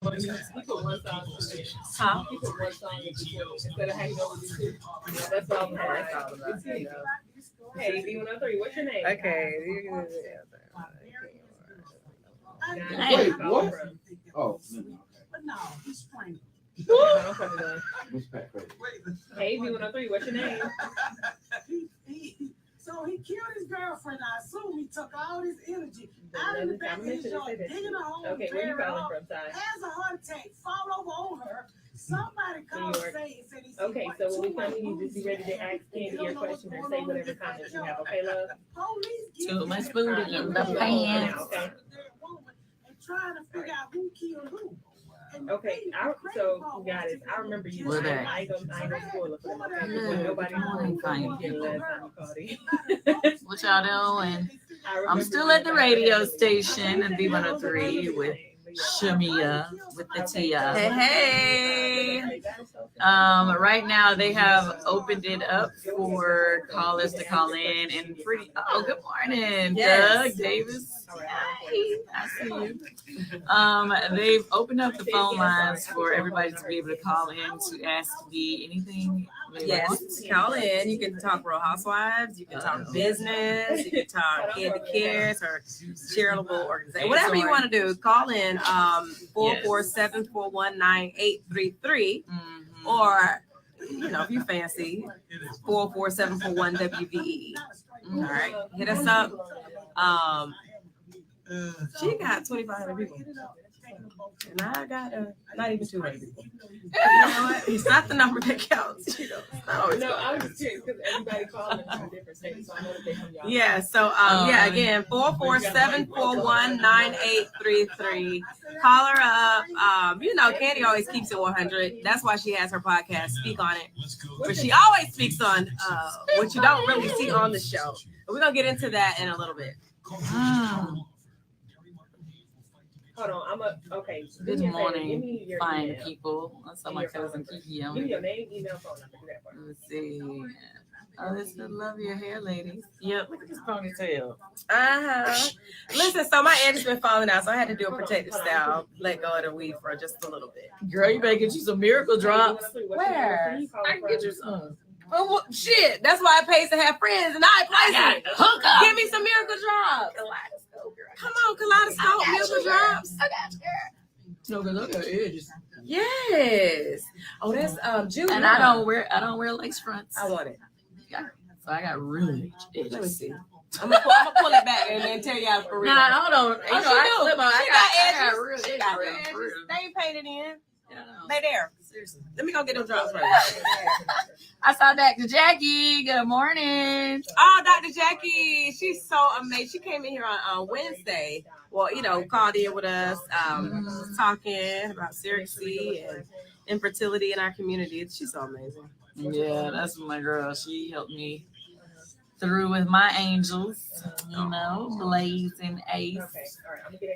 He put one song Huh? He put one song in between instead of hanging over the two. Yeah, that's all I'm That's all about it. Hey, B103, what's your name? Okay. Wait, what? Oh, No, he's trying. Hey, B103, what's your name? So he killed his girlfriend. I assume he took all his energy out of the back of his yard, digging a hole, Okay, where you calling from, Ty? has a heart attack, fall over on her. Somebody called and said he's okay, so when we come, you just be ready to ask Kandi your question or say whatever comments you have. Okay, love? Too much food in the pan. Okay. And trying to figure out who killed who. Okay, so you guys, I remember you. What that? I ain't gonna spoil it for them. Okay, nobody Morning, fine. last time you called in. What y'all doing? I'm still at the radio station in B103 with Shamea with the Tia. Hey. Right now they have opened it up for callers to call in and pretty. Oh, good morning, Yes. Doug Davis. Hey, I see you. They've opened up the phone lines for everybody to be able to call in to ask me anything. Yes, call in. You can talk Real Housewives. You can talk business. You can talk Kandi Cares or charitable organization. Whatever you want to do, call in 447-419-833 or if you fancy 44741-WVE. All right, hit us up. She got 2,500 people. And I got not even 200 people. You know what? It's not the number that counts. No, I was just curious because everybody calling from different states, so I know that they from y'all. Yeah, so again, 447-419-833. Call her up. Kandi always keeps it 100. That's why she has her podcast, Speak on It. But she always speaks on what you don't really see on the show. But we're gonna get into that in a little bit. Hold on, okay. Good morning, fine people. I saw my cousin Kiki on Give me your it. name, email, phone number. Do that for me. Let's see. Oh, this is love your hair, ladies. Yep, look at this ponytail. Listen, so my edge has been falling out, so I had to do a protective style. Let go of the weave for just a little bit. Girl, you better get you some miracle drops. Where? I can get you some. Well, shit, that's why it pays to have friends, and I place it. Hook up. Give me some miracle drops. Come on, Kaleidoscope, miracle drops. I got you, girl. No, but look at edges. Yes. Oh, that's Jude. And I don't wear lace fronts. I want it. Yeah. So I got really edges. Let me see. I'm gonna pull it back and then tell y'all for real. Nah, hold on. I got edges. Really She got real edges. real. They ain't painted in. Yeah, no. They there. Seriously. Let me go get them drops first. I saw Dr. Jackie. Good morning. Oh, Dr. Jackie, she's so amazing. She came in here on Wednesday. Well, called in with us, talking about surrogacy and infertility in our community. She's so amazing. Yeah, that's my girl. She helped me through with my angels, Blaze and Ace.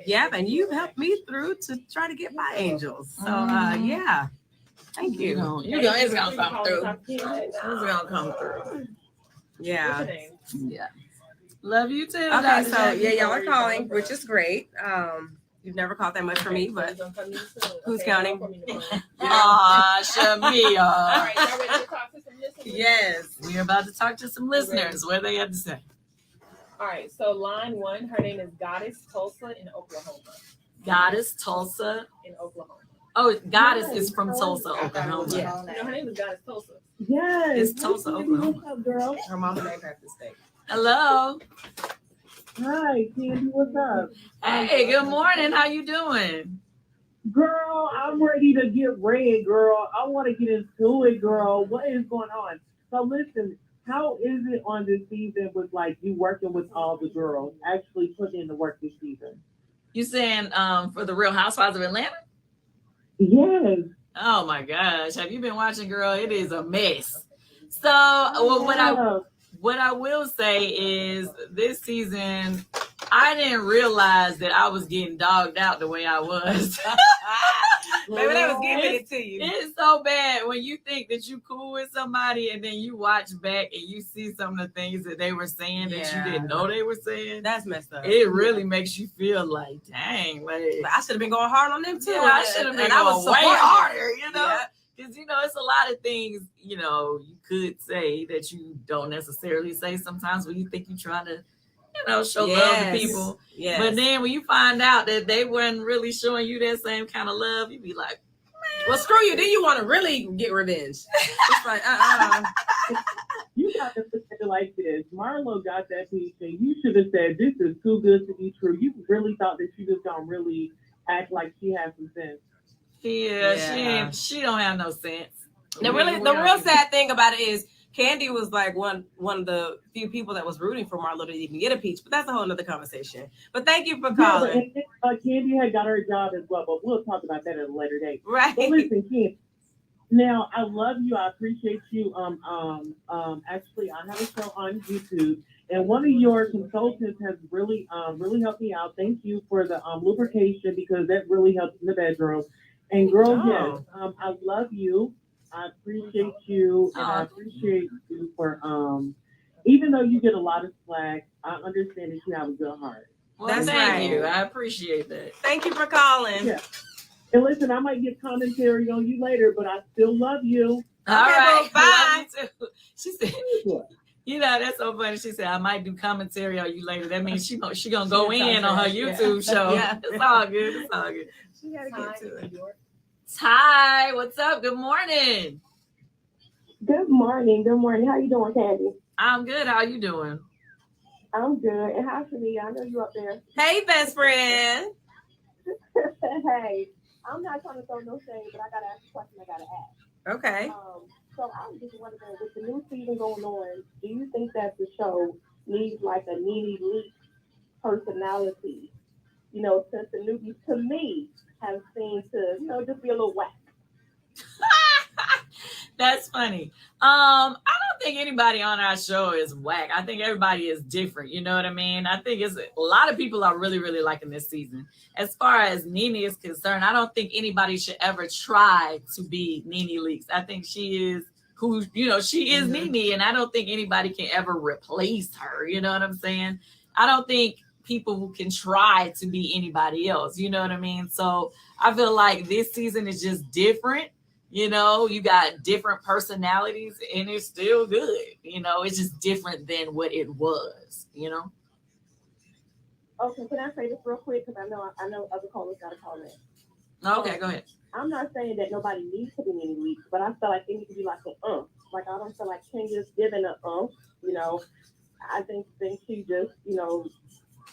Yeah, and you've helped me through to try to get my angels. So, yeah. Thank you. It's gonna come through. It's gonna come through. Yeah. Yeah. Love you too. Okay, so y'all are calling, which is great. You've never called that much for me, but who's counting? Shamea. All right, y'all ready to talk to some listeners? Yes. We're about to talk to some listeners. What they have to say. All right, so line one, her name is Goddess Tulsa in Oklahoma. Goddess Tulsa. In Oklahoma. Oh, Goddess is from Tulsa, Oklahoma. Yeah. No, her name is Goddess Tulsa. Yes. It's Tulsa, Oklahoma. What's up, girl? Her mama named her this steak. Hello. Hi, Kandi. What's up? Hey, good morning. How you doing? Girl, I'm ready to get ready, girl. I want to get into it, girl. What is going on? So listen, how is it on this season with you working with all the girls, actually putting in the work this season? You saying for the Real Housewives of Atlanta? Yes. Oh my gosh. Have you been watching, girl? It is a mess. So well, what I will say is this season, I didn't realize that I was getting dogged out the way I was. Maybe they was giving it to you. It's so bad when you think that you cool with somebody and then you watch back and you see some of the things that they were saying that you didn't know they were saying. That's messed up. It really makes you feel like, dang, like I should have been going hard on them too. yeah, I should have been going way harder, you know? Because, you know, it's a lot of things, you know, you could say that you don't necessarily say sometimes when you think you're trying to, you know, show love to people. Yes. But then when you find out that they weren't really showing you that same kind of love, you be like, well, screw you. Then you want to really get revenge. It's like, You got to look at it like this. Marlo got that piece, and you should have said, "This is too good to be true." You really thought that she just gonna really act like she has some sense. Yeah. She don't have no sense. The real sad thing about it is Kandi was like one of the few people that was rooting for Marlo to even get a peach, but that's a whole nother conversation. But thank you for calling. Yeah, and Kandi had got her job as well, but we'll talk about that at a later date. Right. But listen, Kandi, now I love you. I appreciate you. Actually, I have a show on YouTube, and one of your consultants has really helped me out. Thank you for the lubrication, because that really helps in the bedroom. And girl, yes, I love you. I appreciate you, and I appreciate you for even though you get a lot of slack, I understand that you have a good heart. Well, thank you. I appreciate that. Thank you for calling. Yeah. And listen, I might get commentary on you later, but I still love you. All right. Bye. Love you too. She said, you know, that's so funny. She said, I might do commentary on you later. That means she gonna go in on her YouTube show. Yeah. It's all good. It's all good. She gotta get to it. Ty, what's up? Good morning. Good morning. Good morning. How you doing, Kandi? I'm good. How you doing? I'm good. And hi, Shamea. I know you up there. Hey, best friend. Hey, I'm not trying to throw no shade, but I gotta ask a question. I gotta ask. Okay. So I was just wondering, with the new season going on, do you think that the show needs like a Nene Leakes personality? You know, since the newbies, to me, have seemed to, you know, just be a little whack. That's funny. I don't think anybody on our show is whack. I think everybody is different. You know what I mean? I think it's a lot of people are really, really liking this season. As far as Nene is concerned, I don't think anybody should ever try to be Nene Leakes. I think she is who, you know, she is Nene, and I don't think anybody can ever replace her. You know what I'm saying? I don't think people who can try to be anybody else. You know what I mean? So I feel like this season is just different. You know, you got different personalities and it's still good. You know, it's just different than what it was, you know? Okay, can I say this real quick? Because I know other callers got to call in. Okay, go ahead. I'm not saying that nobody needs to be Nene Leakes, but I feel like it needs to be like an Like, I don't feel like Kenya's giving an you know. I think she just, you know,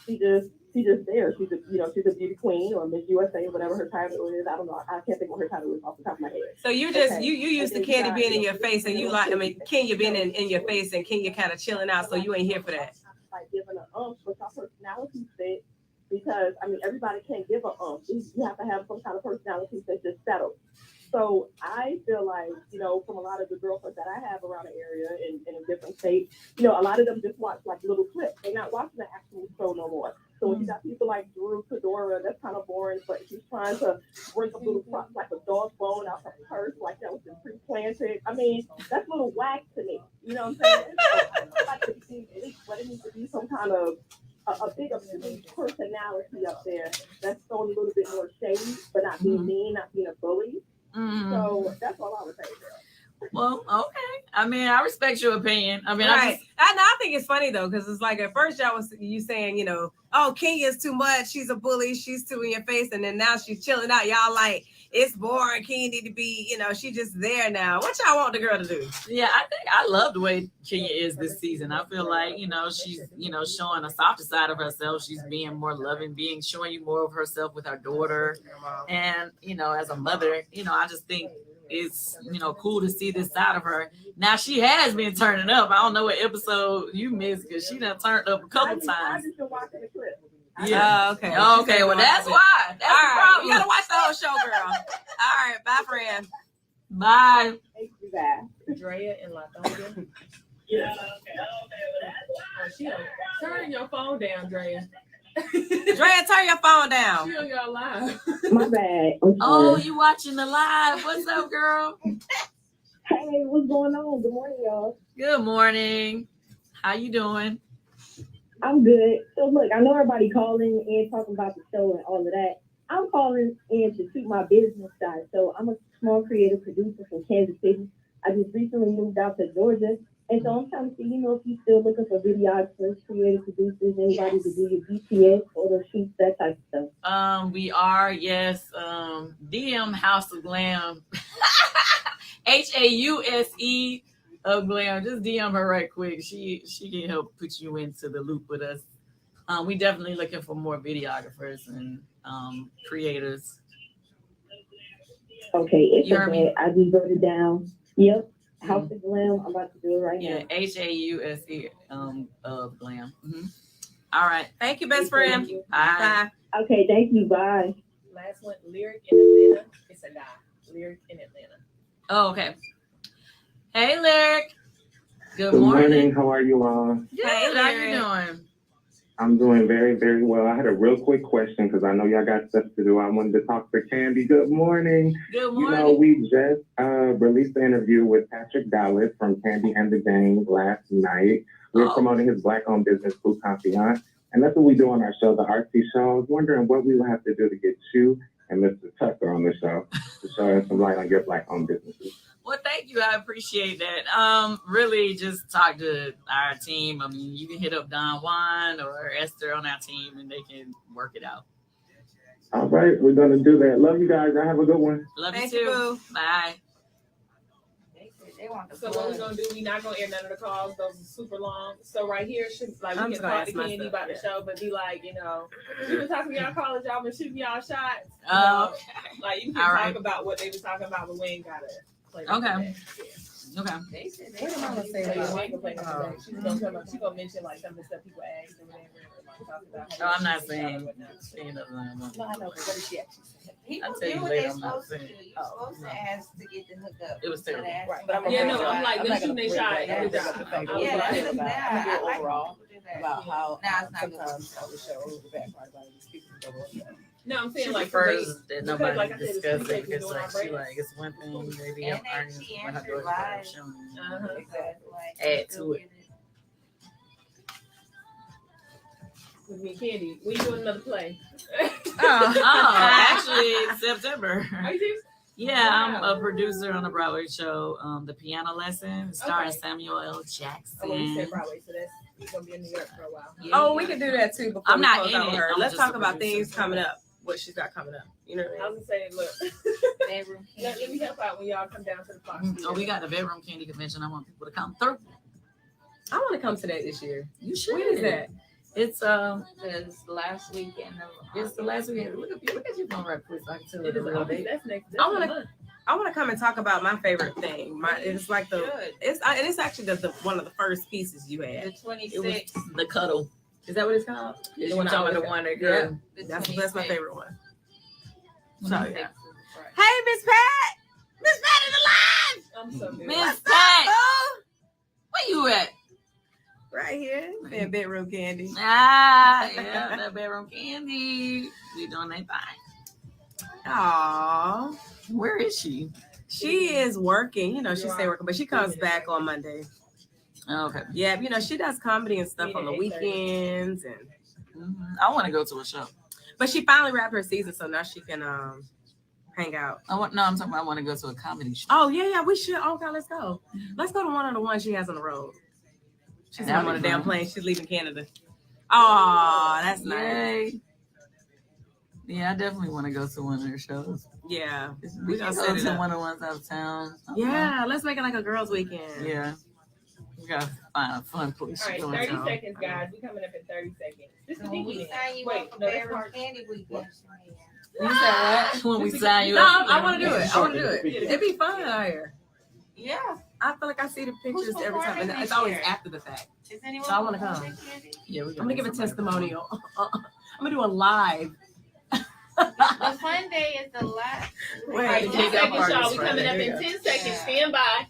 she's just there. She's a beauty queen or Miss USA or whatever her title is. I don't know. I can't think what her title is off the top of my head. So you just you used to Kandi being in your face, and you like, I mean, Kenya being in your face, and Kenya kind of chilling out. So you ain't here for that. Like giving an but your personality fit, because I mean everybody can't give an You have to have some kind of personality that's just settled. So I feel like, you know, from a lot of the girlfriends that I have around the area in a different state, you know, a lot of them just watch like little clips. They're not watching the actual show no more. So when you got people like Drew, Fedora, that's kind of boring, but she's trying to bring up little props like a dog bone out her purse, like that was just pre-planted. I mean, that's a little whack to me. You know what I'm saying? I like to see at least, but it needs to be some kind of a bigger personality up there that's throwing a little bit more shade, but not being mean, not being a bully. So that's all I would say. Well, okay. I mean, I respect your opinion. I mean, right. I think it's funny though, because it's like at first y'all was you saying, you know, oh, Kenya's too much, she's a bully, she's too in your face, and then now she's chilling out. Y'all like, it's boring. Kenya need to be, you know, she just there now. What y'all want the girl to do? Yeah, I think I love the way Kenya is this season. I feel like, you know, she's, you know, showing a softer side of herself. She's being more loving, showing you more of herself with her daughter. And, you know, as a mother, you know, I just think it's, you know, cool to see this side of her. Now she has been turning up. I don't know what episode you missed because she done turned up a couple times. Yeah. Okay. Okay. Well, that's why. That's all right. the problem. You gotta watch the whole show, girl. All right. Bye, friend. Bye. Thank you, guys. Drea and Latonia. Yeah. Okay. Oh, she turn your phone down, Drea. Drea, turn your phone down. She on y'all live. My bad. I'm Oh, sorry. you watching the live? What's up, girl? Hey, what's going on? Good morning, y'all. Good morning. How you doing? I'm good. So look, I know everybody calling and talking about the show and all of that. I'm calling in to shoot my business side. So I'm a small creative producer from Kansas City. I just recently moved out to Georgia. And so I'm trying to see, if you're still looking for videographers, creative producers, anybody to do your BTS, photo shoots, that type of stuff. We are, yes. DM House of Glam. HAUSE of Glam. Just DM her right quick. She can help put you into the loop with us. We definitely looking for more videographers and creators. Okay, it's You heard me? okay. I just wrote it down. Yep. House of Glam. I'm about to do it right now. HAUSE of Glam. Mm-hmm. All right. Thank you, best friend. Thank you. Bye. Okay, thank you. Bye. Last one, Lyric in Atlanta. It's a guy. Lyric in Atlanta. Oh, okay. Hey, Lyric. Good Good morning. morning. How are you all? Good. Hey, How Lyric. you doing? I'm doing very, very well. I had a real quick question because I know y'all got stuff to do. I wanted to talk to Kandi. Good morning. Good You morning. know, we just released the interview with Patrick Dallas from Kandi and the Gang last night. We were promoting his Black-owned business, Food Confidant. And that's what we do on our show, the Artsy Show. I was wondering what we would have to do to get you and Mr. Tucker on the show to shine some light on your Black-owned businesses. Well, thank you. I appreciate that. Really just talk to our team. I mean, you can hit up Don Juan or Esther on our team and they can work it out. All right, we're going to do that. Love you guys. Y'all have a good one. Love Thank you you, too. boo. Bye. So what we're gonna do, we're not gonna air none of the calls. Those are super long. So right here, like I'm we just can gonna talk to ask my Kandi stuff, about the yeah. show, but be like, we've been talking to y'all callers, y'all been shooting y'all shots. Okay. Like you can All talk right. about what they was talking about, but we ain't gotta play Okay. today. Okay. What am I gonna say So about we ain't gonna play that Oh. today. She's gonna come up. She's gonna mention like some of the stuff people ask or whatever. Like, talk about No, I'm not how saying. whatnot. No, No, I know, but what did she actually say? I'll People tell do you what later. they're I'm not supposed to do. saying. You're supposed to ask to get the hookup. It was terrible. Right, but I'm I'm like, them shooting their shot. Yeah, Good that's job. the I was Yeah, like, that's hey, the bad. I'm gonna do I like overall. people do that. About how Now it's not good. sometimes on the show, the bad part about it is people don't want to. No, I'm saying She like prefers they- that because, nobody like I said, it's discuss free it because doing our like she brand. like it's one thing maybe And I'm earning she when I do answered it live. showing. Exactly. Add to it. With me, Kandi, we doing another play. Actually, September. Are you serious? Yeah, I'm Wow. a producer on a Broadway show, The Piano Lesson, starring Okay. Samuel L. Oh, well, you Jackson. said Broadway, so that's you're gonna be in New York for a while. Yeah. Oh, we can do that too before I'm we not close in out with it. her. I'm Let's just talk a about producer. things coming up. What she's got coming up. You know what I I mean? was gonna say, look, Bedroom let me help out when y'all come down to the Fox. Oh, we got the Bedroom Candy Convention. I want people to come through. I want to come to that this year. You should. When is that? It's This last weekend of it's the last weekend. Look at you going right quick so I can tell you It the is real date. that's next. I wanna- That's a month. I want to come and talk about my favorite thing. It's like Good. it's actually the one of the first pieces you The had. It was 26th. the cuddle. Is that what it's called? You The one I talking always the got. one that Yeah. girl. That's my favorite one. So Mhm. yeah. 26th is Friday. Hey, Miss Pat. Miss Pat is alive. I'm so good. Miss What's Pat, up, boo? where you at? Right here. In bedroom candy. Yeah, that Bedroom Candy. We doing that thing. Aw. Where is she? She is working. She stay working, but she comes back on Monday. Oh, okay. Yeah, she does comedy and stuff on the weekends, and I want to go to a show. but she finally wrapped her season, so now she can hang out. I'm talking about I want to go to a comedy show. Oh yeah, we should. Okay, let's go. Let's go to one of the ones she has on the road. She's not on a damn plane. She's leaving Canada. Oh, that's nice. Yay. Yeah, I definitely want to go to one of their shows. Yeah, We gonna can set go it to up. one of the ones out of town. Yeah, let's make it like a girls' weekend. Yeah. We gotta find a fun place. All right, to go 30 to. seconds, guys. We coming up in 30 seconds. This is So the when we beginning. sign you Wait, up for no, that's Bedroom part. Candy Weekend, You said what? When we sign you No, up. I want to do it. I want to do it. It'd be fun out here. Yeah. I feel like I see the pictures Who's every time, and performing it's this always year? after the fact. Is anyone So I wanna performing, come. Candy? Yeah, I'm gonna give a testimonial. I'm gonna do a live. The fun day is the last. All right, Wait, 10 seconds, party y'all. We Friday. coming up There in you 10 seconds. Yeah. Stand by.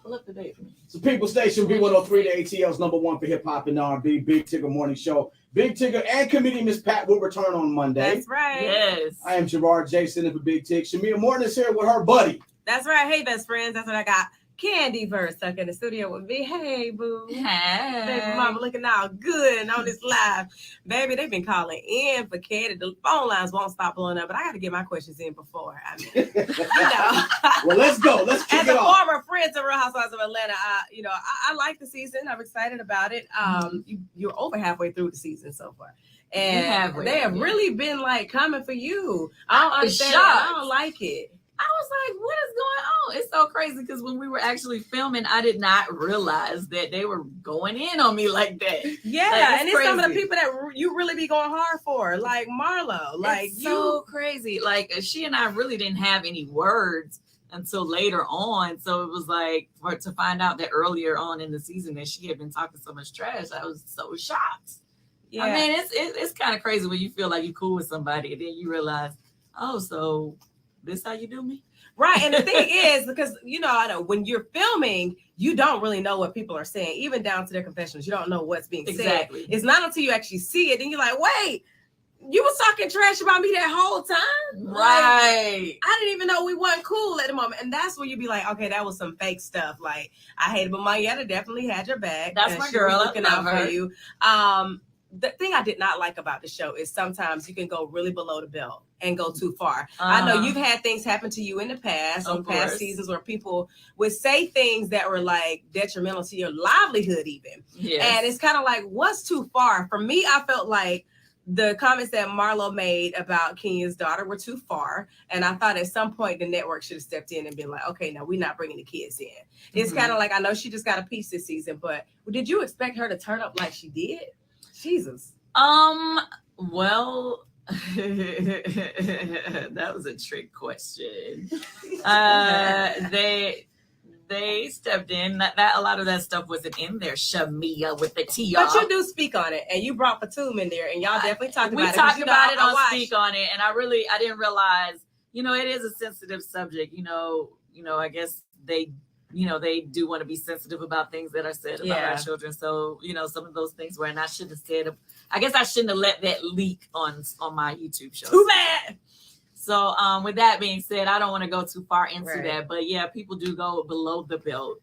Look, the date. It's the People Station, B103, the ATL's #1 for hip hop and R&B. Big Tigger Morning Show. Big Tigger and comedian Miss Pat will return on Monday. That's right. Yes. I am Gerard Jason in for Big Tig. Shamea Morton is here with her buddy. That's right. Hey, best friends. That's what I got. Kandi Verse stuck in the studio with me. Hey, boo. Hey. Baby mama looking all good on this live. Baby, they've been calling in for Kandi. The phone lines won't stop blowing up, but I got to get my questions in before. I mean, you know. Well, let's go. Let's kick As it a off. former friend to Real Housewives of Atlanta, I like the season. I'm excited about it. You're over halfway through the season so far. And they have really been like coming for you. I don't understand. I don't like it. I was like, what is going on? It's so crazy because when we were actually filming, I did not realize that they were going in on me like that. Yeah, like, and it's some of the people that you really be going hard for, like Marlo. Like it's so crazy. Like she and I really didn't have any words until later on. So it was like to find out that earlier on in the season that she had been talking so much trash, I was so shocked. Yeah. I mean, it's kind of crazy when you feel like you're cool with somebody and then you realize, oh, so this how you do me? Right. And the thing is, because, I know when you're filming, you don't really know what people are saying, even down to their confessions. You don't know what's being said. It's not until you actually see it and you're like, wait, you was talking trash about me that whole time? Right. Like, I didn't even know we weren't cool at the moment. And that's where you be like, okay, that was some fake stuff. Like, I hated, but Mayetta definitely had your back. That's my girl. Looking out for you. The thing I did not like about the show is sometimes you can go really below the belt and go too far. I know you've had things happen to you in the past, on past seasons, where people would say things that were like detrimental to your livelihood even. Yes. And it's kind of like, what's too far? For me, I felt like the comments that Marlo made about Kenya's daughter were too far. And I thought at some point the network should have stepped in and been like, okay, no, we're not bringing the kids in. It's kind of like, I know she just got a piece this season, but did you expect her to turn up like she did? Jesus. Well, that was a trick question. They stepped in. That a lot of that stuff wasn't in there. Shamea with the T. But you do speak on it, and you brought Fatum in there, and y'all definitely talked about it. We talked about it on Speak on It, and I didn't realize. It is a sensitive subject. I guess they do want to be sensitive about things that are said about our children. So, some of those things and I shouldn't have said, I guess I shouldn't have let that leak on my YouTube show. Too bad. So, with that being said, I don't want to go too far into that, but yeah, people do go below the belt.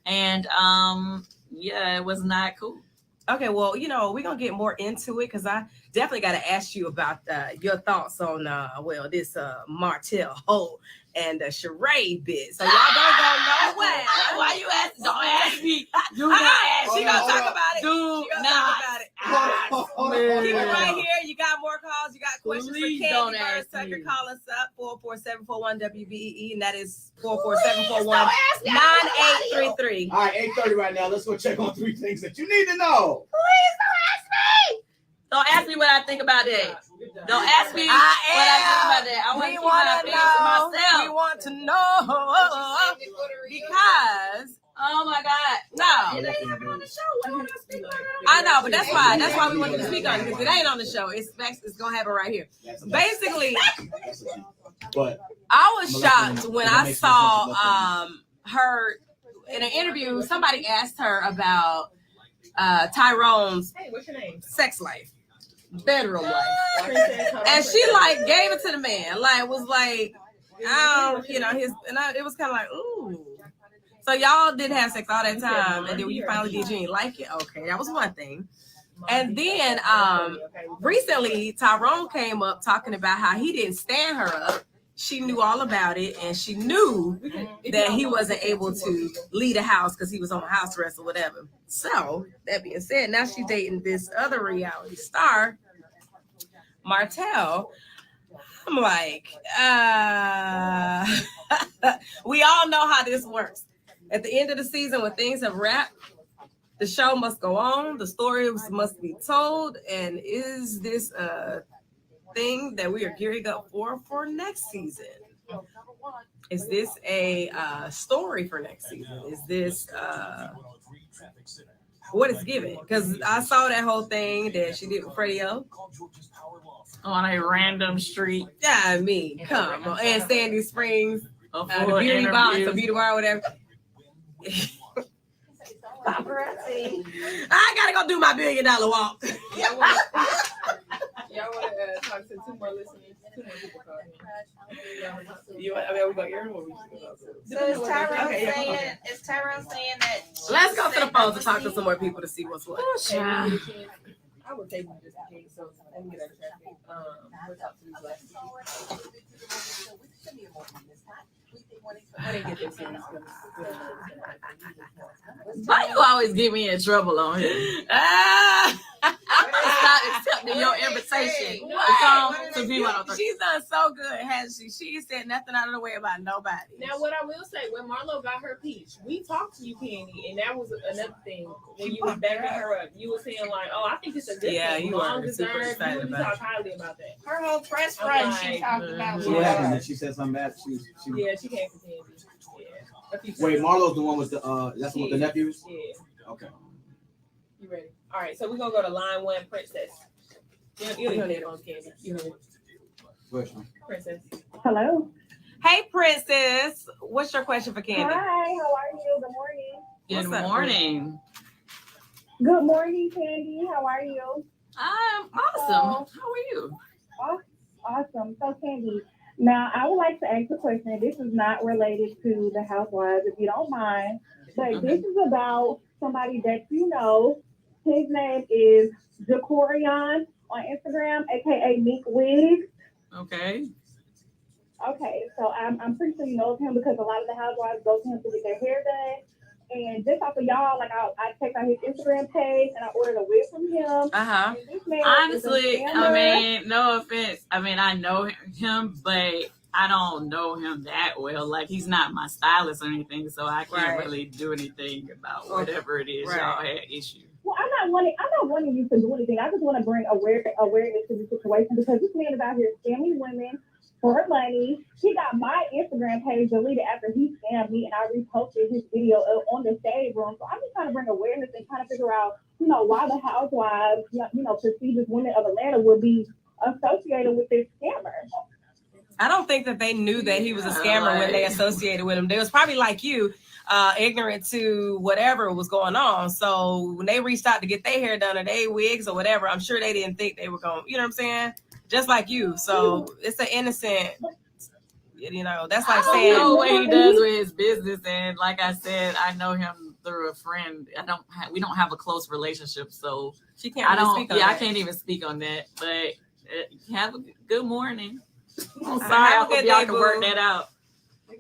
And, it was not cool. Okay, well, we're going to get more into it because I definitely got to ask you about your thoughts on, this Martell Ho and the charade bit. So y'all don't go nowhere. Why you ask? Don't ask me. She gonna talk about it. Keep it right here. You got more calls. You got questions for Kandi Verse. Tucker, call us up 44741-WBEE, and that is 44741-9833. All right, 8:30 right now. Let's go check on 3 things that you need to know. Please don't ask me. Don't ask me what I think about that. Don't ask me what I think about that. I want to keep my opinions to myself. We want to know because, oh my God, no. It ain't on the show. Why would I speak on it? I know, but that's why. That's why we wanted to speak on it, because it ain't on the show. It's gonna happen right here. Basically, but I was shocked when I saw her in an interview. Somebody asked her about Tyrone's sex life. Bedroom life, and she gave it to the man, was like, it was kind of like, ooh. So y'all did have sex all that time, and then when you finally did, you didn't like it. Okay, that was one thing. And then recently, Tyrone came up talking about how he didn't stand her up. She knew all about it, and she knew that he wasn't able to leave the house because he was on house arrest or whatever. So, that being said, now she's dating this other reality star, Martell. I'm like, we all know how this works. At the end of the season, when things have wrapped, the show must go on, the stories must be told, and is this a thing that we are gearing up for next season? Is this a story for next season? Is this what it's given? Because I saw that whole thing that she did with Freddie O on a random street. Yeah, I mean, come on, and Sandy Springs, the beauty box, the beauty bar, whatever. Paparazzi. I gotta go do my $1 billion walk. Y'all want to talk to two more listeners? Two more people calling. We go here or we So is Tyrone saying that? Let's go to the phones and talk to some more people to see what's what. I would take them just in case, so let me get out of traffic. We'll talk to these last two. I didn't get this in. Why you always get me in trouble on here? Stop accepting your invitation. It's on to B103. She's done so good, hasn't she? She said nothing out of the way about nobody. Now, what I will say, when Marlo got her peach, we talked to you, Kandi, and that was another thing. When you was backing her up, you were saying like, "Oh, I think it's a good thing." You Long were deserved. super excited You about talked highly about that. Her whole press run, she talked about. What happened? Did she said something bad? Yeah, she came for Kandi. Yeah. Wait, Marlo's the one with the that's the one with the nephews? Yeah. Okay. You ready? All right, so we're gonna go to line 1, Princess. You don't need on Kandi. You know, Princess. Hello. Hey, Princess. What's your question for Kandi? Hi, how are you? Good morning. Good What's up, morning. Good morning, Kandi. How are you? I'm awesome. How are you? Awesome. So, Kandi, now I would like to ask a question. This is not related to the housewives, if you don't mind, but this is about somebody that you know. His name is Jacorian on Instagram, aka Meek Wigs. Okay. Okay, so I'm pretty sure you know of him because a lot of the housewives go to him to get their hair done. And just off of y'all, like I checked out his Instagram page and I ordered a wig from him. Uh-huh. And this man Honestly, is a I scammer. mean, no offense. I mean, I know him, but I don't know him that well. Like, he's not my stylist or anything, so I can't really do anything about whatever it is y'all had issue. Well, I'm not wanting you to do anything. I just want to bring awareness to the situation because this man is out here scamming women for money. He got my Instagram page deleted after he scammed me, and I reposted his video on the shade room. So I'm just trying to bring awareness and trying to figure out, why the housewives, prestigious women of Atlanta would be associated with this scammer. I don't think that they knew that he was a scammer when they associated with him. They was probably like you, ignorant to whatever was going on. So when they reached out to get their hair done or their wigs or whatever, I'm sure they didn't think they were going, you know what I'm saying? Just like you. So it's an innocent, that's like saying. I know what he does with his business. And like I said, I know him through a friend. We don't have a close relationship. So she can't speak on that. I can't even speak on that. But have a good morning. I'm sorry. Have a I good hope y'all day, can boo. work that out.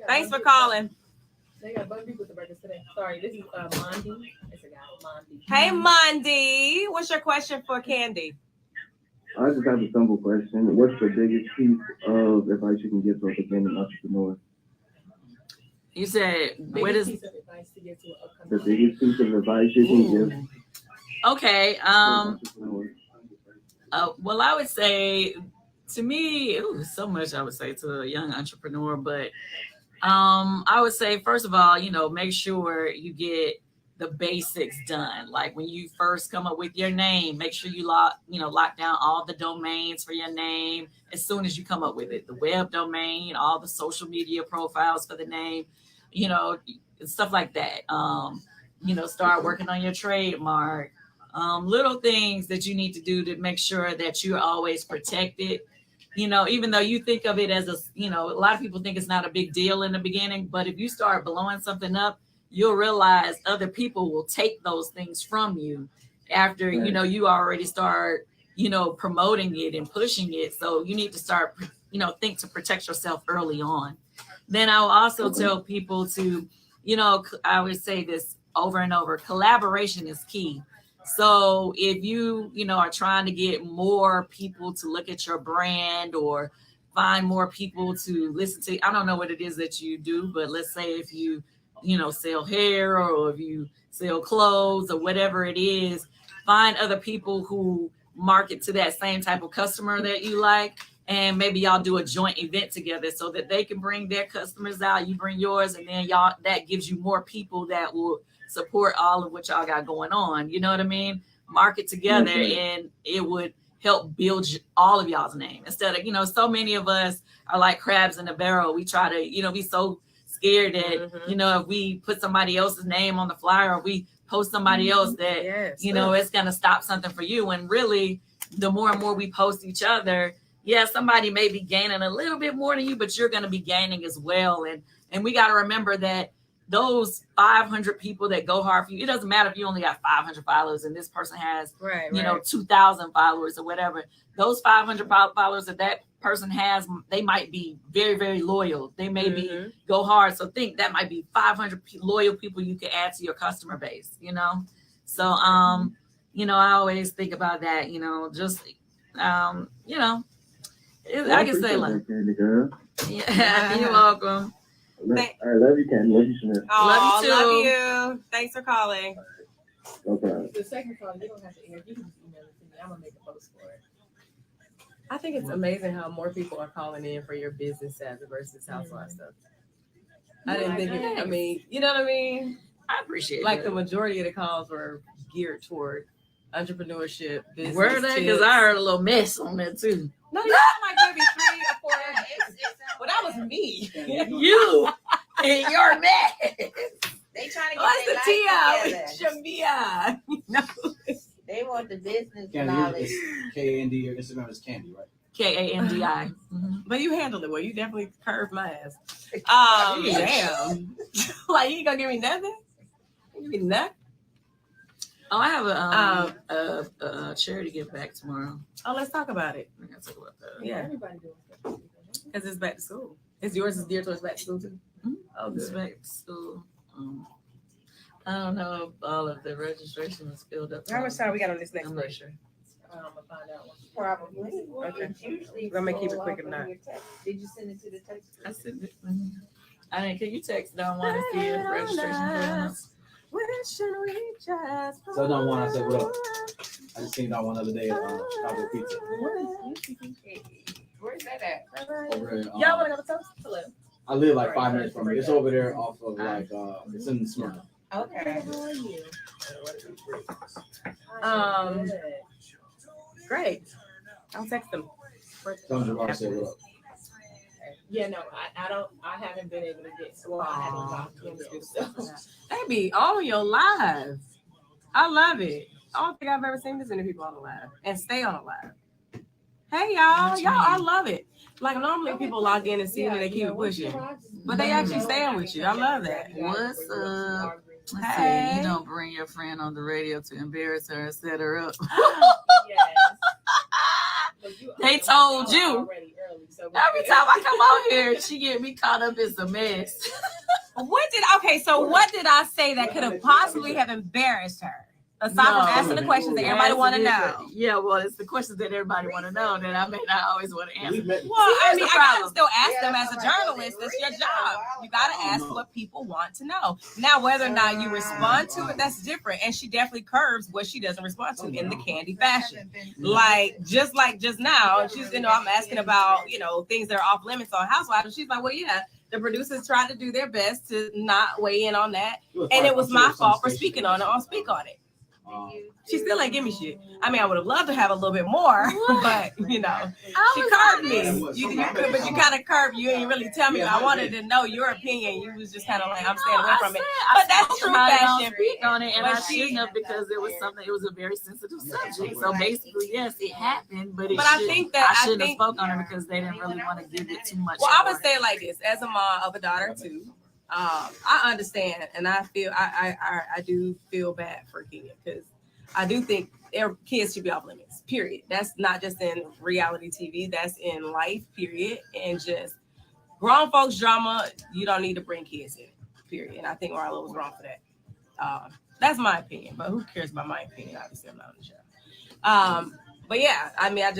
Thanks for calling. They got a bunch of people at the breakfast today. Sorry, this is Mondi. It's a guy, Mondi. Hey, Mondi. What's your question for Kandi? I just have a simple question. What's the biggest piece of advice you can give to a beginning entrepreneur? You said, what is piece of advice to get to an upcoming The biggest piece of advice you can give okay. to an entrepreneur? Well, I would say to me, so much I would say to a young entrepreneur, but I would say, first of all, make sure you get the basics done. Like when you first come up with your name, make sure you lock down all the domains for your name as soon as you come up with it. The web domain, all the social media profiles for the name, stuff like that. Start working on your trademark. Little things that you need to do to make sure that you're always protected. Even though you think of it as a lot of people think it's not a big deal in the beginning, but if you start blowing something up, you'll realize other people will take those things from you after, you already start, promoting it and pushing it. So you need to start, think to protect yourself early on. Then I'll also tell people to, I would say this over and over, collaboration is key. So if you, are trying to get more people to look at your brand or find more people to listen to, I don't know what it is that you do, but let's say if you, sell hair or if you sell clothes or whatever it is, find other people who market to that same type of customer that you like. And maybe y'all do a joint event together so that they can bring their customers out, you bring yours, and then that gives you more people that will support all of what y'all got going on. You know what I mean? Market together, and it would help build all of y'all's name instead of, so many of us are like crabs in a barrel. We try to, be so scared that, you know, if we put somebody else's name on the flyer or we post somebody else that, you know, it's going to stop something for you. And really, the more and more we post each other, yeah, somebody may be gaining a little bit more than you, but you're going to be gaining as well. And we got to remember that those 500 people that go hard for you, it doesn't matter if you only got 500 followers and this person has, you know, 2,000 followers or whatever. Those 500 followers that person has, they might be very, very loyal. They may be go hard. So think that might be 500 loyal people you can add to your customer base, you know? So, you know, I always think about that, you know, just, you know, I can say like, yeah, you're welcome. I love you, Kandi. Love you, Shamea. Oh, love you too. Love you. Thanks for calling. Okay. The second call, you don't have to air. You can just email it to me. I'm gonna make a post for it. I think it's amazing how more people are calling in for your business savvy versus housewife stuff. I didn't think it. I mean, you know what I mean? I appreciate like it. the majority of the calls were geared toward entrepreneurship, business. Where that? Because I heard a little mess on that too. No, you had like maybe 3 or 4. Well, that was me. You and your mess. They trying to get What's the their Tia life with Shamea? No. They want the business Kandi, knowledge. it's Kandi. Your Instagram is Kandi, right? Kandi. But you handled it well. You definitely curved my ass. Damn. Like you ain't gonna give me nothing? Give me nothing? Oh, I have a charity give back tomorrow. Oh, let's talk about it. We're gonna talk about that. Yeah. Everybody doing stuff. Because it's back to school. Is yours is geared towards back to school too? Oh, this back to school. I don't know if all of the registration is filled up. How much time we got on this next I'm break? not sure. I'm gonna find out. Probably. Okay. It's usually We're gonna keep it so quick long if not. from your text. Did you send it to the text? I said, I didn't. Can you text? Don't want to see if registration filled up. Wishing we just So don't want. I said, what up? I just seen that one other day at Chicago Pizza. Where's that at? Over at, Y'all wanna go to Toast? Hello. I live like 5 minutes from it. It's over there off of like it's in Smyrna. Okay. Great. I'll text them. Tell them I said what up. Yeah, no, I haven't been able to get. Well, I haven't talked to him yet. So. They be on your live. I love it. I don't think I've ever seen this many people on the live and stay on the live. Hey y'all, I love it. Like normally people log in and see it and they keep it pushing, but they actually staying with you. I love that. What's up? Let's Hey. see. You don't bring your friend on the radio to embarrass her and set her up. They told you. Every time I come on here, she get me caught up in some mess. What did I say that could have possibly have embarrassed her? Aside from asking the questions that everybody want to know. Yeah, well, it's the questions that everybody want to know that I may not always want to answer. Well, I mean, I gotta still ask them as a journalist. It's your job. You gotta ask what people want to know. Now, whether or not you respond to it, that's different. And she definitely curbs what she doesn't respond to in the Kandi fashion. Like just now, she's I'm asking about things that are off limits on Housewives, and she's like, well, yeah. The producers tried to do their best to not weigh in on that, and it was my fault for speaking on it. I'll speak on it. She still ain't give me shit. I mean, I would have loved to have a little bit more, but she curbed me. But you kind of curbed. You ain't really tell me. I wanted to know your opinion. You was just kind of like, I'm staying away from it. But that's true fashion. Speak on it, and I shouldn't have because it was something. It was a very sensitive subject. So basically, yes, it happened, but I shouldn't have spoke on it because they didn't really want to give it too much. Well, I would say it like this: as a mom of a daughter too. I understand, and I feel I do feel bad for kids because I do think their kids should be off limits. Period. That's not just in reality TV. That's in life. Period. And just grown folks drama. You don't need to bring kids in. Period. And I think Marlo was wrong for that. That's my opinion. But who cares about my opinion? Obviously, I'm not on the show. But yeah, I mean, I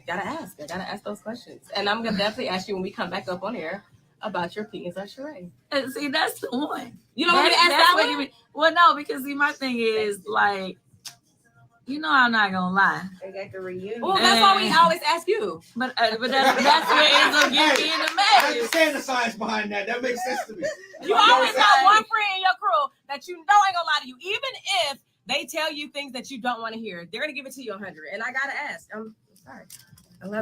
gotta ask. I gotta ask those questions, and I'm gonna definitely ask you when we come back up on air. About your opinions on Sheree. And see, that's the one. You don't want me to ask that one? Well, no, because see, my thing is like, I'm not gonna lie. They got the reunion. Well, that's why we always ask you. But that's where it ends up getting in the I mess. understand the science behind that. That makes sense to me. You always got one friend in your crew that you know ain't gonna lie to you, even if they tell you things that you don't want to hear. They're gonna give it to you 100. And I gotta ask. I'm sorry.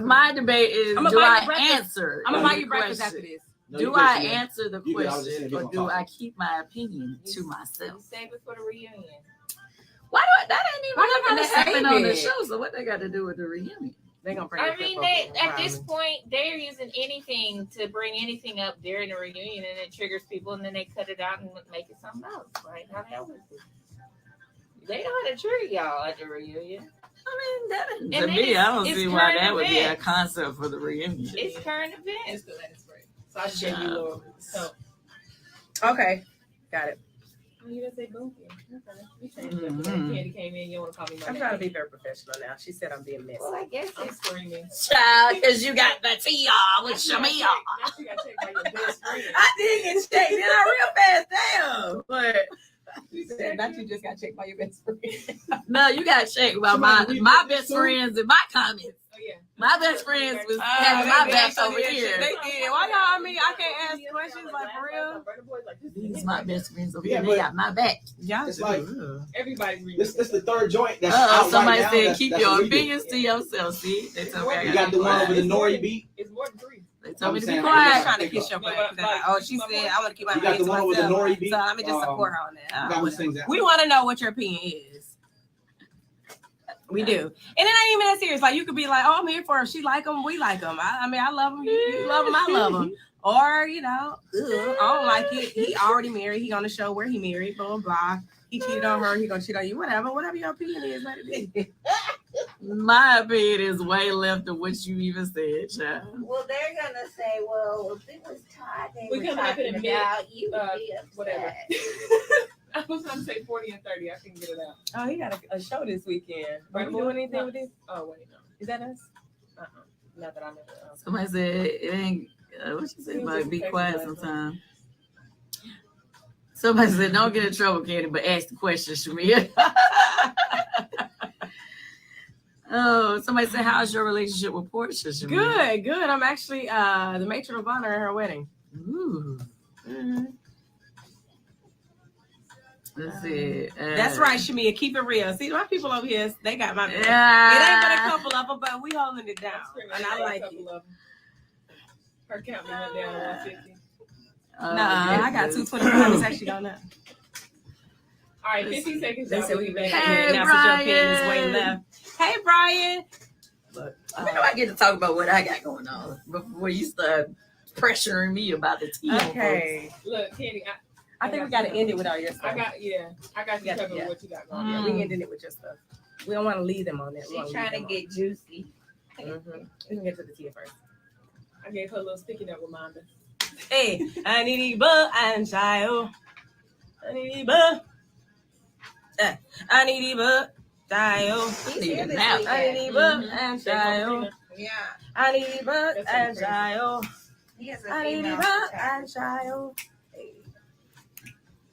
My debate is, do I answer? I'm gonna buy you breakfast after this. No, do you good, I Shamea. answer the You good. I was just question saying, or just do gonna talk. I keep my opinion to You myself? save it for the reunion. Why do I, that ain't even Why you nothing gotta that happened save on the it? show? So what they got to do with the reunion? They gonna bring I it mean, up, they, at probably. this point, they're using anything to bring anything up during the reunion, and it triggers people, and then they cut it out and make it something else. Like how they always do. They know how to trigger y'all at the reunion. I mean, that And to then me, I don't it's see why current that would be a events. concept for the reunion. It's current events. So I just gave you a little help. Okay, got it. Oh, you didn't say Bunky. Okay. You changed that. Mhm. Candy came in. You want to call me my I'm name. trying to be very professional now. She said I'm being messy. Well, I guess I'm screaming. Child, because you got the tea with Shamea. Now she got checked by your best friend. I did get checked. Did I real fast? Damn. But she said, not you just got checked by your best friend. No, you got checked by my best friends and my comments. Oh, yeah. My best friends was having my back over here. They did. Why y'all? I mean, I can't ask questions like for real. These my best friends over Yeah, here. but- They got my back. Y'all It's like Everybody's reading. this the third joint that's out Somebody right now. said That's keep what your we do. opinions to yourself. See, they told me I You gotta got the be one over quiet. the Nori beat. It's more than 3. They told me to be I'm I'm quiet. just trying to kiss your butt. Oh, she said I want to keep my You got the opinion to one with the myself. Nori beat. So let me just support her on You that. got me sing that. We want to know what your opinion is. We do. And it ain't even that serious. Like, you could be like, oh, I'm here for her. She like him. We like him. I mean, I love him. You love him. I love him. Or, you know, I don't like it. He already married. He on the show where he married, blah, blah, blah. He cheated on her. He gonna cheat on you. Whatever your opinion is, let it be. My opinion is way left of what you even said, child. Well, they're gonna say, well, if it was Todd, they We were come up in talking a minute, about you would be upset. whatever. I was trying to say 40 and 30. I couldn't get it out. Oh, he got a show this weekend. Are we Right, doing anything no. with this? Oh, wait, no. Is that us? Not that I know. Somebody said it ain't. What you say about be quiet sometime? Somebody said don't get in trouble, Kandi, but ask the question, Shamea. Oh, somebody said how's your relationship with Portia, Shamea? Good. I'm actually the matron of honor at her wedding. Ooh. Mm-hmm. Let's see. That's right, Shamea. Keep it real. See, my people over here, they got my back. Yeah. It ain't but a couple of them, but we holding it down. And I like it. Her count went down to 150. Nah, I got 225. It's actually going up. All right, 15 seconds. They said we be back. Hey, Now Brian. since your pen is way left. Hey, Brian. Look, when do I get to talk about what I got going on before you start pressuring me about the tea? Okay. Look, Kandi, I think we got to end it with all your stuff. I got you covered with what you got going on. We ended it with your stuff. We don't want to leave them on that. She's trying to get juicy. Mm-hmm. We can get to the tea first. I gave her a little sticky note reminder. Hey, I need a bug and child. I need a bug. I need a bug, child. I need a nap. I need a bug and child. Yeah. I need a bug and child. He has a I need a female bug child. and child.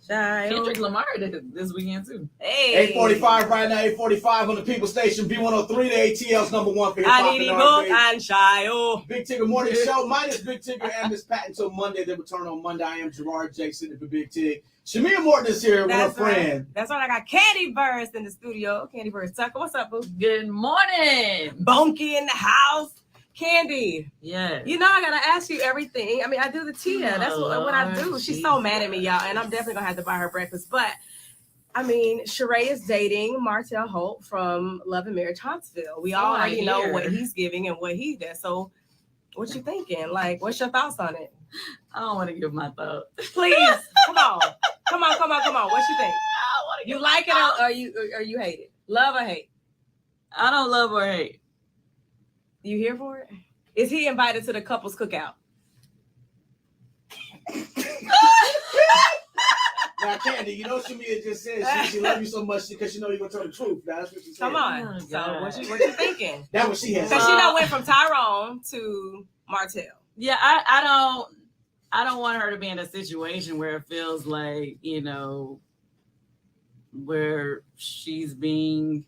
Child. Kendrick Lamar did this weekend too. Hey. 8:45 right now. 8:45 on the People Station. B103, the ATL's number one for hip hop I need a and bug R&B. and child. Big Tigger Morning Show. Minus Big Tigger and Miss Pat until Monday. They return on Monday. I am Gerard J. sitting for Big Tig. Shamea Morton is here with her That's right. friend. That's right. I got Kandi Buruss in the studio. Kandi Buruss Tucker. What's up, boo? Good morning. Bonky in the house. Kandi. Yeah. You know I gotta ask you everything. I mean, I do the Tia. That's what I do. She's so mad at me, y'all, and I'm definitely gonna have to buy her breakfast. But I mean, Sheree is dating Martell Holt from Love and Marriage Huntsville. We all already know what he's giving and what he does. So, what you thinking? Like, what's your thoughts on it? I don't want to give my thoughts. Please, come on. What you think? You like it or you hate it? Love or hate? I don't love or hate. You here for it? Is he invited to the couples cookout? Now, Kandi, you know Shamea just said she loves you so much because she know you're going to tell the truth. Now, that's what she said. Come on. So what you thinking? That's what she has. Because she done went from Tyrone to Martell. Yeah, I don't want her to be in a situation where it feels like, you know, where she's being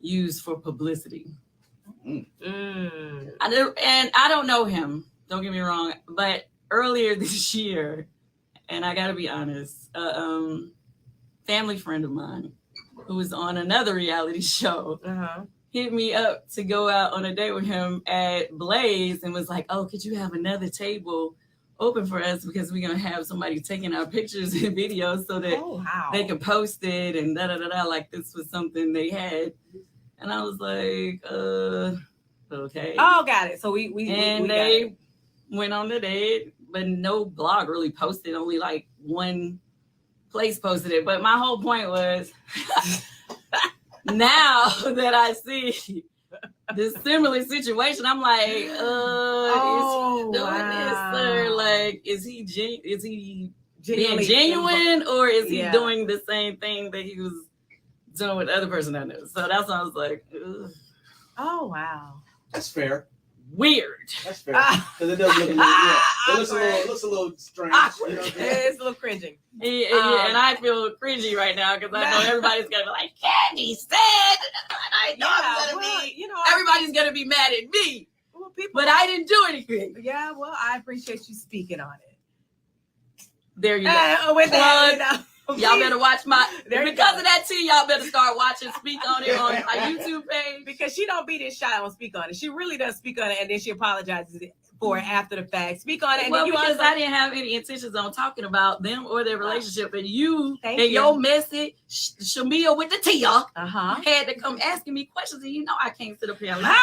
used for publicity. I don't know him, don't get me wrong, but earlier this year, and I gotta be honest, family friend of mine who was on another reality show hit me up to go out on a date with him at Blaze and was like, oh, could you have another table open for us because we're gonna have somebody taking our pictures and videos so that they can post it and like this was something they had. And I was like, okay. Oh, got it. So we they went on the date, but no blog really posted, only like one place posted it. But my whole point was now that I see this similar situation, I'm like, is he doing this, or like, is he being genuine, or is he doing the same thing that he was doing with the other person I knew? So that's why I was like, ugh. Oh wow, that's fair. Weird. That's fair. Because it does look a little, it looks a little strange. You know, it's a little cringy. Yeah, and I feel cringy right now because I know everybody's gonna be like, Kandi said, and I know I'm gonna be, everybody's gonna be mad at me. Well, but I didn't do anything. Yeah, well, I appreciate you speaking on it. There you go. With that, y'all better watch because of that tea, y'all better start watching Speak On It on my YouTube page. Because she don't be this shy on Speak On It. She really does speak on it, and then she apologizes for it after the fact. Speak on it. And well, then because I didn't have any intentions on talking about them or their relationship, and your message, Shamea with the tea, had to come asking me questions, and I can't sit up here and lie.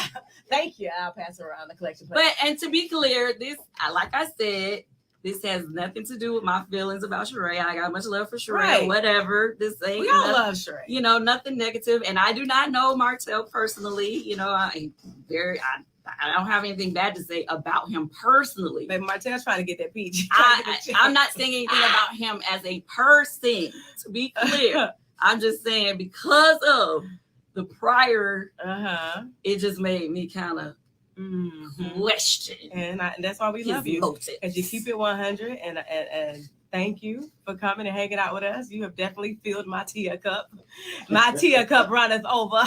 Hallelujah! Thank you. I'll pass around the collection plate. And to be clear, this, like I said, this has nothing to do with my feelings about Shamea. I got much love for Shamea. Right. Whatever. This ain't we all love Shamea. Nothing negative. And I do not know Martell personally. I don't have anything bad to say about him personally. But Martell's trying to get that peach. I'm not saying anything about him as a person. To be clear, I'm just saying because of the prior, it just made me kind of question. And that's why we love you. Because you keep it 100. And thank you for coming and hanging out with us. You have definitely filled my tea cup. My tea cup runneth over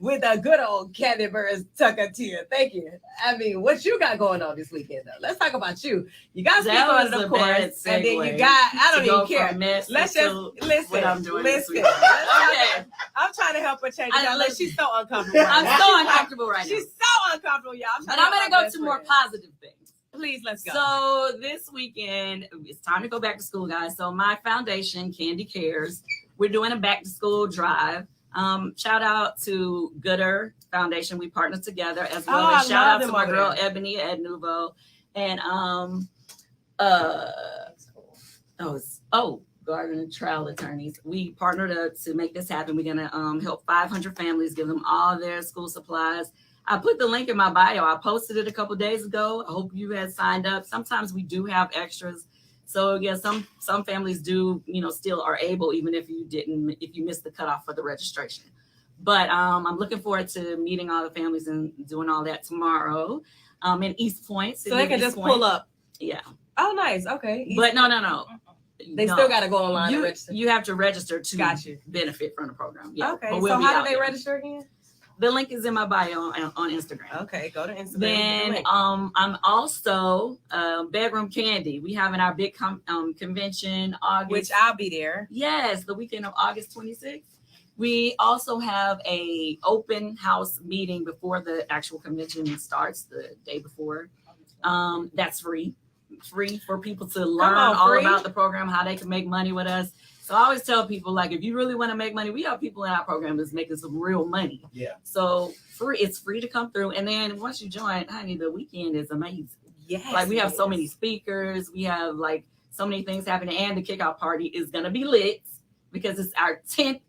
with a good old Kandi Burruss Tucker tea. Thank you. I mean, what you got going on this weekend, though? Let's talk about you. You got Speak On It, of course. And then you got, I don't even care. Let's just listen. What I'm doing listen. Okay. I'm trying to help her change it. She's so uncomfortable. I'm so uncomfortable right now. She's so uncomfortable, y'all. But I'm going to go to more positive things. Please, let's go. So this weekend, it's time to go back to school, guys. So my foundation, Kandi Cares, we're doing a back to school drive. Shout out to Gooder Foundation. We partnered together, as well as shout out to my girl Ebony at Nouveau. And Garden Trial Attorneys. We partnered up to make this happen. We're gonna help 500 families, give them all their school supplies. I put the link in my bio. I posted it a couple days ago. I hope you had signed up. Sometimes we do have extras. So yeah, some families do, still are able, even if you missed the cutoff for the registration. But I'm looking forward to meeting all the families and doing all that tomorrow in East Point. So they can just pull up. Yeah. Oh, nice. Okay. But no. They still got to go online and register. You have to register to benefit from the program. Yeah. Okay. So how do they register again? The link is in my bio on Instagram. Okay, go to Instagram. Then I'm also Bedroom Kandi. We having our big convention August, which I'll be there. Yes, the weekend of August 26th. We also have a open house meeting before the actual convention starts, the day before. That's free for people to learn all about the program, how they can make money with us. So I always tell people, like, if you really want to make money, we have people in our program that's making some real money. Yeah. So it's free to come through. And then once you join, honey, the weekend is amazing. Yes. Like we have so many speakers. We have like so many things happening. And the kickoff party is going to be lit because it's our 10th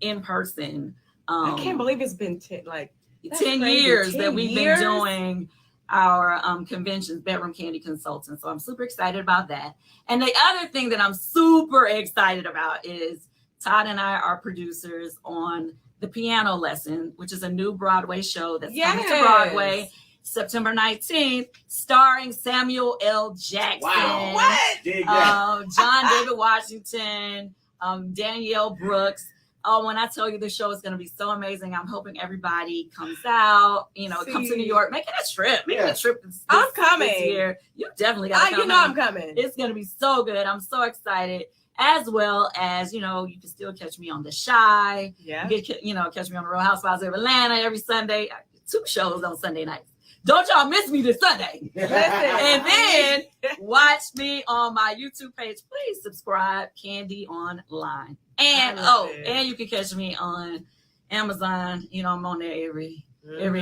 in person. I can't believe it's been 10 years that we've been doing our conventions, Bedroom Kandi Consultants. So I'm super excited about that. And the other thing that I'm super excited about is Todd and I are producers on The Piano Lesson, which is a new Broadway show that's coming to Broadway September 19th, starring Samuel L. Jackson. Wow, what? John David Washington, Danielle Brooks. Oh, when I tell you the show is going to be so amazing, I'm hoping everybody comes out, comes to New York, making a trip. I'm coming. This year. You definitely got to come. I'm coming. It's going to be so good. I'm so excited. As well as, you can still catch me on The Shy. Yeah. You can, catch me on The Real Housewives of Atlanta every Sunday. 2 shows on Sunday nights. Don't y'all miss me this Sunday. And then watch me on my YouTube page. Please subscribe, Kandi Online. And and you can catch me on Amazon. You know, I'm on there every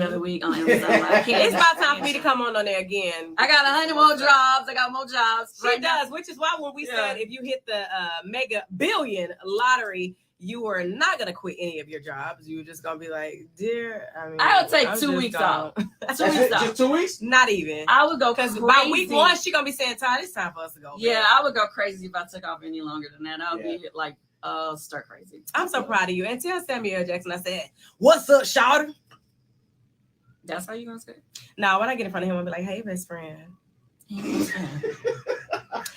other week on Amazon. It's about time for me to come on there again. I got 100 more jobs. I got more jobs. She does, which is why when we said if you hit the mega billion lottery, you are not gonna quit any of your jobs. You're just gonna be like, dear. I mean, I'll take 2 weeks off. 2 weeks off. Just 2 weeks? Not even. I would go because crazy. by week 1 she's gonna be saying, "Todd, it's time for us to go." Yeah, man. I would go crazy if I took off any longer than that. I would be like, start crazy. I'm so proud of you. And tell Shamea Jackson, I said, "What's up, shawty?" That's how you gonna say it? No, when I get in front of him, I'll be like, "Hey, best friend."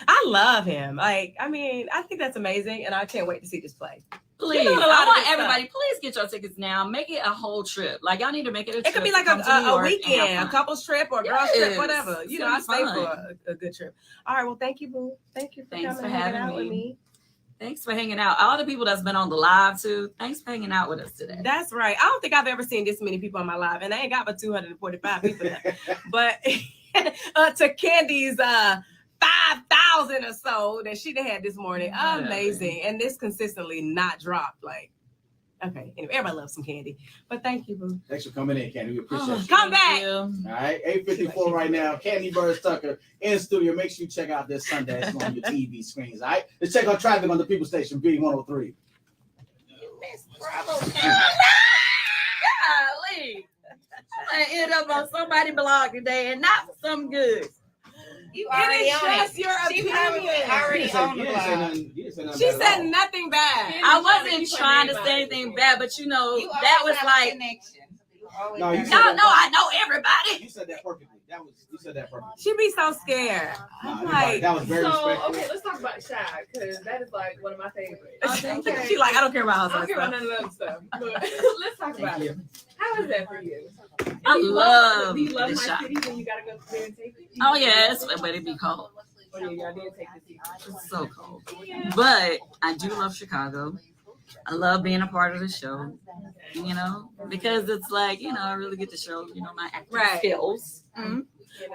I love him. Like, I mean, I think that's amazing, and I can't wait to see this play. Please, I want everybody. Please get your tickets now. Make it a whole trip. Like y'all need to make it a trip. It could be like a weekend, a couple's trip or a girl's trip, whatever. You know, I stay for a good trip. All right. Well, thank you, boo. Thank you for coming and hanging out with me. Thanks for hanging out. All the people that's been on the live too. Thanks for hanging out with us today. That's right. I don't think I've ever seen this many people on my live, and I ain't got but 245 people there. But to Kandi's 5,000 or so that she had this morning, amazing, and this consistently not dropped. Like, okay, anyway, everybody loves some Kandi, but thank you, boo. Thanks for coming in, Kandi. We appreciate you. Come back. All right, 8:54 right now. Kandi Buruss Tucker in studio. Make sure you check out this Sunday on your TV screens. All right, let's check out traffic on the People Station B103. Golly, I end up on somebody's blog today, and not some good. You already on it. Your opinion. Already on the blog. She said nothing bad. I wasn't trying to say anything bad, but you know, that was like. No, you I know everybody. You said that perfectly. You said that perfectly. She be so scared. Like, that was very respectful. Okay, let's talk about Shy, because that is like one of my favorites. Okay. She like, I don't care about I her don't care about none of the other stuff. But let's talk about it. How is that for you? Do you love my the shot. city when you gotta go there and take it? Oh yes, but it be cold. Oh yeah, y'all did take the seat. It's so cold. But I do love Chicago. I love being a part of the show, you know, because it's like, you know, I really get to show, you know, my acting skills. Mm-hmm.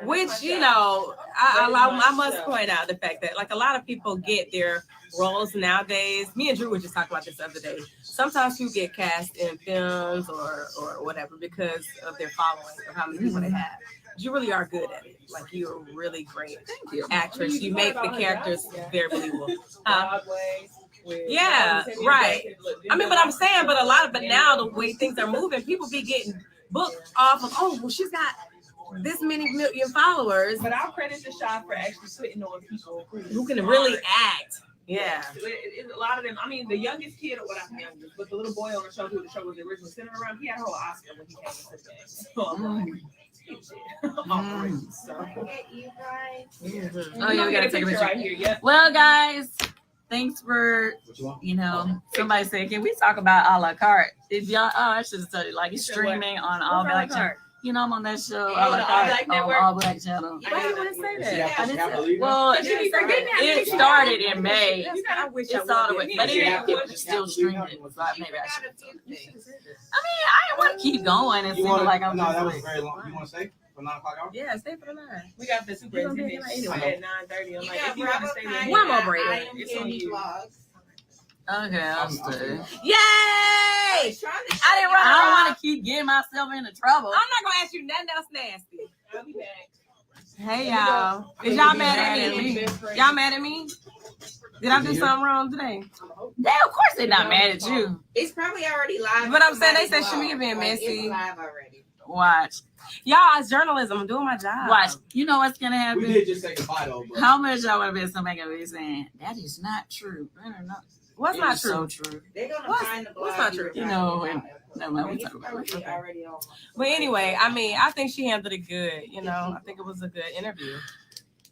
Which, you know, I must point out the fact that like a lot of people get their roles nowadays. Me and Drew were just talking about this the other day. Sometimes you get cast in films or whatever because of their following or how many people they have. You really are good at it. Like you're a really great actress. You make the characters very believable. Yeah, right. I mean, but I'm saying, but now the way things are moving, people be getting booked off of, oh, well, she's got this many million followers. But I'll credit the shop for actually putting on people who can really act. Yeah. A lot of them, I mean, the youngest kid, or whatever, youngest, but the little boy on the show who the show was originally centered around, he had a whole Oscar when he came to the game. So I'm like, Oh yeah, we gotta take a picture right here. Yep. Well, guys, thanks for, you know, somebody said, can we talk about a la carte? Did y'all, I should have told you, like, it's streaming on All Black Channel. You know, I'm on that show, a la carte, on All Black Channel. Why do you want to say that? Well, it started in May. It's all the way, but it's still streaming. So maybe I should. I mean, I didn't want to keep going and seem like I'm. No, that was very long. You want to stay for 9 o'clock hour? Yeah, stay for the 9. We got the super anyway at 9:30. I'm like, if you want to stay there, one more break. It's on you. Okay, I'll stay. Yay! I don't want to keep getting myself into trouble. I'm not gonna ask you nothing else nasty. I'll be back. Hey y'all, is y'all mad at me? Y'all mad at me? Did I do something wrong today? Yeah, of course they're not mad at you. It's probably already live. But I'm saying they said Shamea being messy. It's live already. Watch. Y'all, it's journalism. I'm doing my job. Watch. You know what's gonna happen? We did just say goodbye though. But... How much y'all want to be somebody gonna be saying that is not true? What's not true? So true. They're gonna find the blog. What's not true? You know, and no, we talk about it. Already on. But anyway, I mean, I think she handled it good. You know, I think it was a good interview.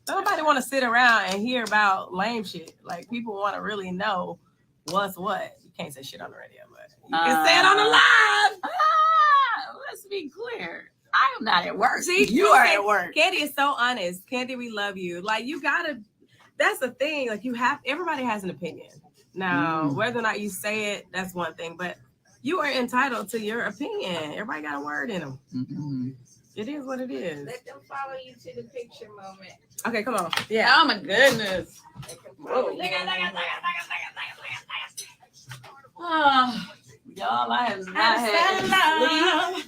Nobody want to sit around and hear about lame shit. Like people want to really know what's what. You can't say shit on the radio, but you can say it on the live. Let's be clear. I am not at work. See, you are at work. Kandi is so honest. Kandi, we love you. Like you gotta. That's the thing. Like you have. Everybody has an opinion. Now, whether or not you say it, that's one thing. But You are entitled to your opinion. Everybody got a word in them. Mm-hmm. It is what it is. Let them follow you to the picture moment. Okay, come on. Yeah. Oh my goodness. Whoa. Oh, y'all, I have not had any sleep.